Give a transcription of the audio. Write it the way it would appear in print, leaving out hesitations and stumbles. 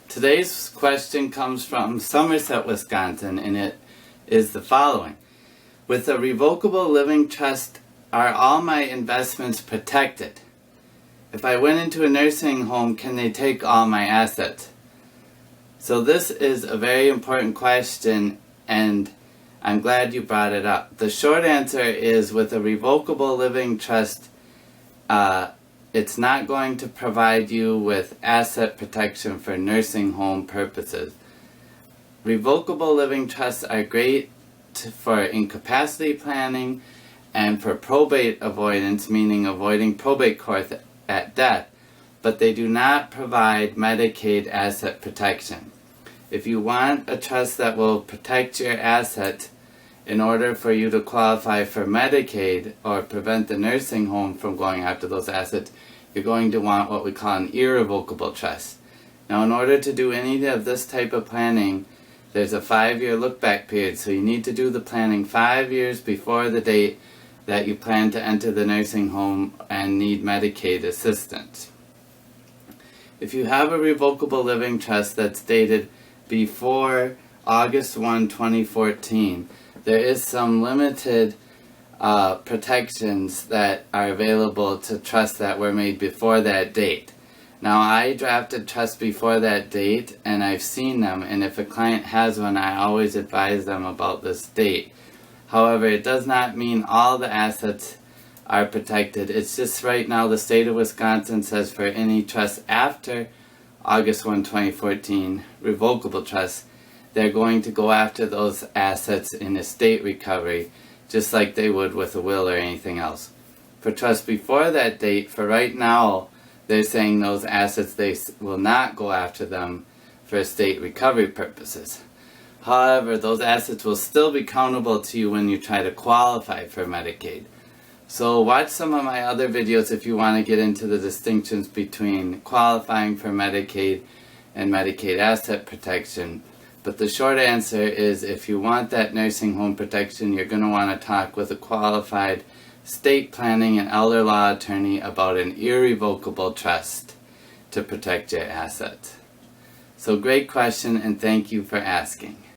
Today's question comes from Somerset, Wisconsin, and it is the following. With a revocable living trust, are all my investments protected? If I went into a nursing home, can they take all my assets? So this is a very important question, and I'm glad you brought it up. The short answer is, with a revocable living trust, it's not going to provide you with asset protection for nursing home purposes. Revocable living trusts are great for incapacity planning and for probate avoidance, meaning avoiding probate court at death, but they do not provide Medicaid asset protection. If you want a trust that will protect your assets in order for you to qualify for Medicaid or prevent the nursing home from going after those assets, you're going to want what we call an irrevocable trust. Now, in order to do any of this type of planning, there's a 5-year look-back period, so you need to do the planning 5 years before the date that you plan to enter the nursing home and need Medicaid assistance. If you have a revocable living trust that's dated before August 1, 2014, there is some limited protections that are available to trusts that were made before that date. Now, I drafted trusts before that date, and I've seen them, and if a client has one, I always advise them about this date. However, it does not mean all the assets are protected. It's just right now the state of Wisconsin says for any trust after August 1, 2014, revocable trusts, they're going to go after those assets in estate recovery, just like they would with a will or anything else. For trusts before that date, for right now, they're saying those assets, they will not go after them for estate recovery purposes. However, those assets will still be countable to you when you try to qualify for Medicaid. So watch some of my other videos if you want to get into the distinctions between qualifying for Medicaid and Medicaid asset protection. But the short answer is, if you want that nursing home protection, you're going to want to talk with a qualified estate planning and elder law attorney about an irrevocable trust to protect your assets. So great question, and thank you for asking.